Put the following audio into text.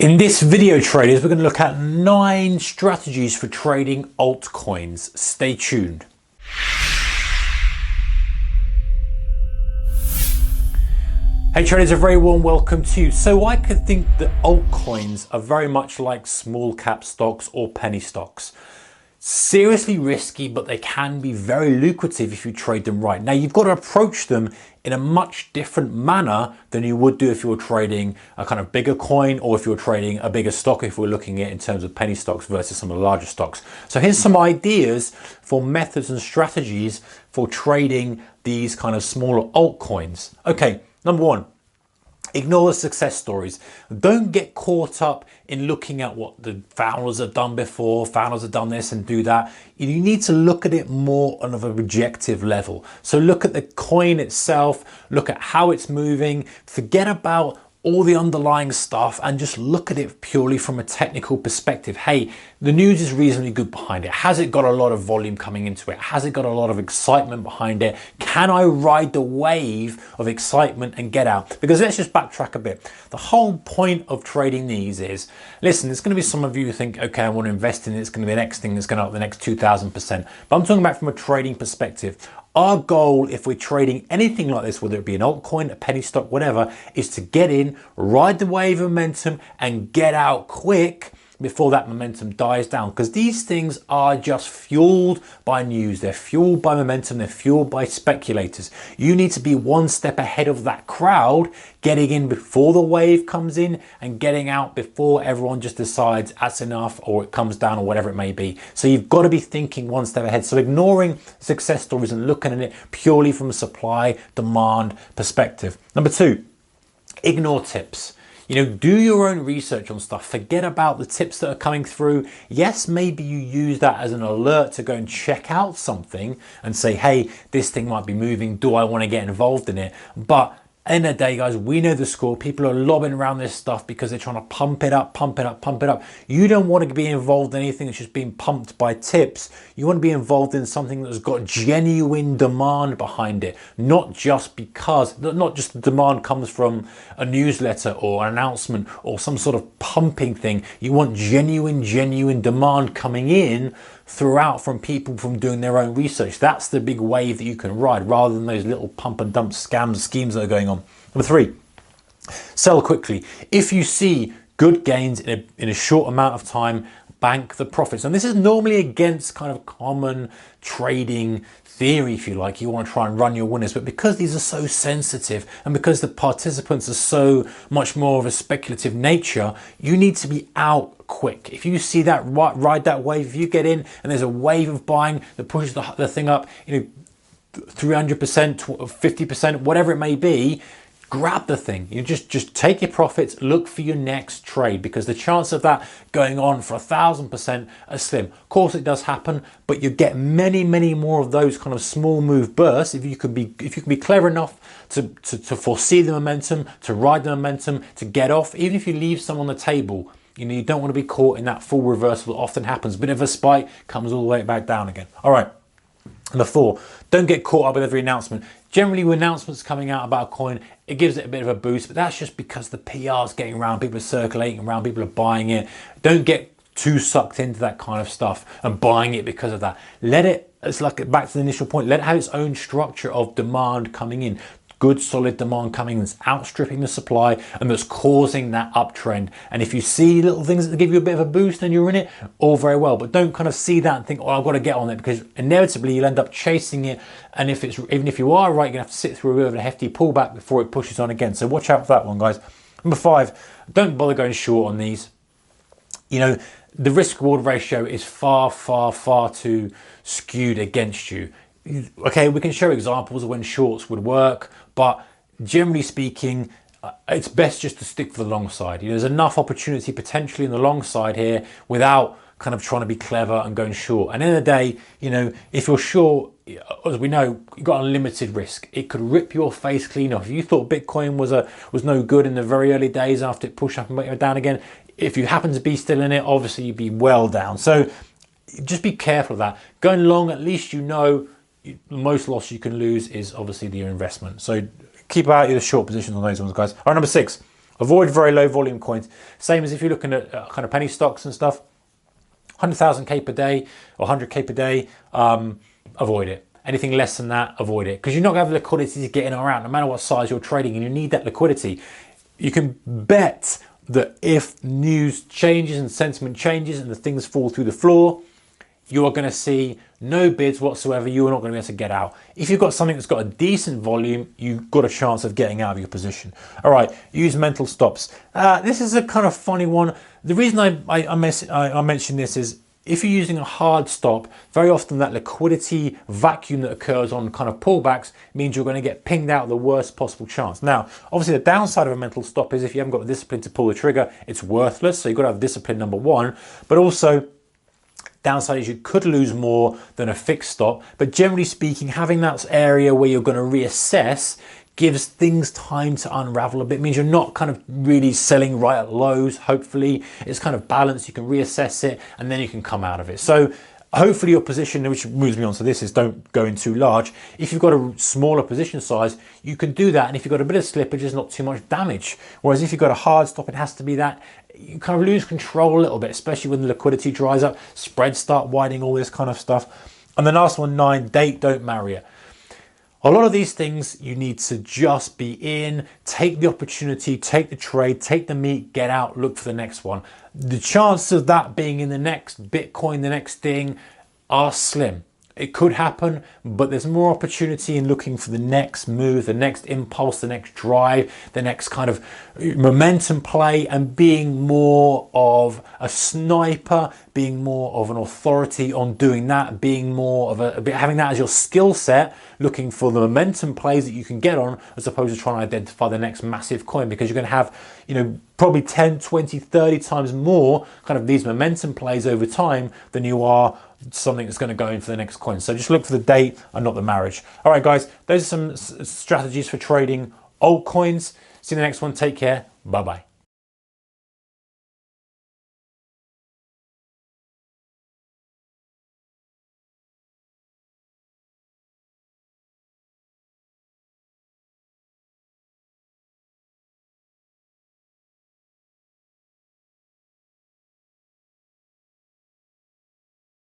In this video, traders, we're going to look at 9 strategies for trading altcoins. Stay tuned. Hey traders, a very warm welcome to you. So I could think that altcoins are very much like small cap stocks or penny stocks. Seriously risky, but they can be very lucrative if you trade them right. Now you've got to approach them in a much different manner than you would do if you were trading a kind of bigger coin, or if you were trading a bigger stock, if we're looking at it in terms of penny stocks versus some of the larger stocks. So here's some ideas for methods and strategies for trading these kind of smaller altcoins. Okay, number 1. Ignore the success stories. Don't get caught up in looking at what the founders have done before. Founders have done this and do that. You need to look at it more on an objective level. So look at the coin itself, look at how it's moving, forget about all the underlying stuff and just look at it purely from a technical perspective. Hey, the news is reasonably good behind it. Has it got a lot of volume coming into it? Has it got a lot of excitement behind it? Can I ride the wave of excitement and get out? Because let's just backtrack a bit. The whole point of trading these is, listen, there's going to be some of you who think, okay, I want to invest in it. It's going to be the next thing that's going to up the next 2,000%. But I'm talking about from a trading perspective. Our goal, if we're trading anything like this, whether it be an altcoin, a penny stock, whatever, is to get in, ride the wave of momentum and get out quick before that momentum dies down, because these things are just fueled by news. They're fueled by momentum. They're fueled by speculators. You need to be one step ahead of that crowd, getting in before the wave comes in and getting out before everyone just decides that's enough or it comes down or whatever it may be. So you've got to be thinking one step ahead. So ignoring success stories and looking at it purely from a supply demand perspective. Number 2, ignore tips. Do your own research on stuff. Forget about the tips that are coming through. Yes, maybe you use that as an alert to go and check out something and say, hey, this thing might be moving. Do I want to get involved in it? But end of the day, guys, we know the score. People are lobbing around this stuff because they're trying to pump it up, pump it up, pump it up. You don't want to be involved in anything that's just being pumped by tips. You want to be involved in something that's got genuine demand behind it, not just the demand comes from a newsletter or an announcement or some sort of pumping thing. You want genuine demand coming in throughout from people from doing their own research. That's the big wave that you can ride, rather than those little pump and dump schemes that are going on. Number 3, sell quickly. If you see good gains in a short amount of time, bank the profits. And this is normally against kind of common trading theory, if you like. You want to try and run your winners, but because these are so sensitive and because the participants are so much more of a speculative nature, you need to be out quick. If you see that, ride that wave. If you get in and there's a wave of buying that pushes the thing up, 300%, 50%, whatever it may be, grab the thing. You just take your profits, look for your next trade, because the chance of that going on for 1,000% are slim. Of course it does happen, but you get many more of those kind of small move bursts if you can be clever enough to foresee the momentum, to ride the momentum, to get off. Even if you leave some on the table, you don't want to be caught in that full reversal that often happens. A bit of a spike, comes all the way back down again. All right. Number 4, don't get caught up with every announcement. Generally, with announcements coming out about a coin, it gives it a bit of a boost, but that's just because the PR is getting around, people are circulating around, people are buying it. Don't get too sucked into that kind of stuff and buying it because of that. Let it, it's like back to the initial point, let it have its own structure of demand coming in. Good solid demand coming in that's outstripping the supply and that's causing that uptrend. And if you see little things that give you a bit of a boost and you're in it, all very well, but don't kind of see that and think, oh, I've got to get on it, because inevitably you'll end up chasing it. And even if you are right, you're gonna have to sit through a bit of a hefty pullback before it pushes on again. So watch out for that one, guys. Number 5, don't bother going short on these. The risk reward ratio is far too skewed against you. Okay, we can show examples of when shorts would work, but generally speaking, it's best just to stick to the long side. There's enough opportunity potentially in the long side here without kind of trying to be clever and going short. And in the day, if you're short, as we know, you've got unlimited risk. It could rip your face clean off. If you thought Bitcoin was no good in the very early days after it pushed up and went down again, if you happen to be still in it, obviously you'd be well down. So just be careful of that. Going long, at least the most loss you can lose is obviously your investment. So keep out your short positions on those ones, guys. All right, number 6, Avoid very low volume coins. Same as if you're looking at kind of penny stocks and stuff. 100,000K per day or 100K per day, avoid it. Anything less than that, avoid it. Because you're not going to have the liquidity to get in or out, no matter what size you're trading, and you need that liquidity. You can bet that if news changes and sentiment changes and the things fall through the floor, you are going to see no bids whatsoever. You are not going to be able to get out. If you've got something that's got a decent volume, you've got a chance of getting out of your position. All right, use mental stops. This is a kind of funny one. The reason I mention this is if you're using a hard stop, very often that liquidity vacuum that occurs on kind of pullbacks means you're going to get pinged out the worst possible chance. Now, obviously the downside of a mental stop is if you haven't got the discipline to pull the trigger, it's worthless. So you've got to have discipline, number one, but also downside is you could lose more than a fixed stop. But generally speaking, having that area where you're going to reassess gives things time to unravel a bit. It means you're not kind of really selling right at lows. Hopefully it's kind of balanced. You can reassess it and then you can come out of it. So hopefully your position, which moves me on to this, is don't go in too large. If you've got a smaller position size, you can do that. And if you've got a bit of slippage, there's not too much damage. Whereas if you've got a hard stop, it has to be that. You kind of lose control a little bit, especially when the liquidity dries up, spreads start widening, all this kind of stuff. And the last one, 9, date, don't marry it. A lot of these things you need to just be in, take the opportunity, take the trade, take the meat, get out, look for the next one. The chances of that being in the next Bitcoin, the next thing, are slim. It could happen, but there's more opportunity in looking for the next move, the next impulse, the next drive, the next kind of momentum play, and being more of a sniper, being more of an authority on doing that, being more of having that as your skill set, looking for the momentum plays that you can get on, as opposed to trying to identify the next massive coin, because you're going to have, probably 10, 20, 30 times more kind of these momentum plays over time than you are something that's going to go in for the next coin. So just look for the date and not the marriage. All right, guys, those are some strategies for trading altcoins. See you in the next one. Take care. Bye-bye.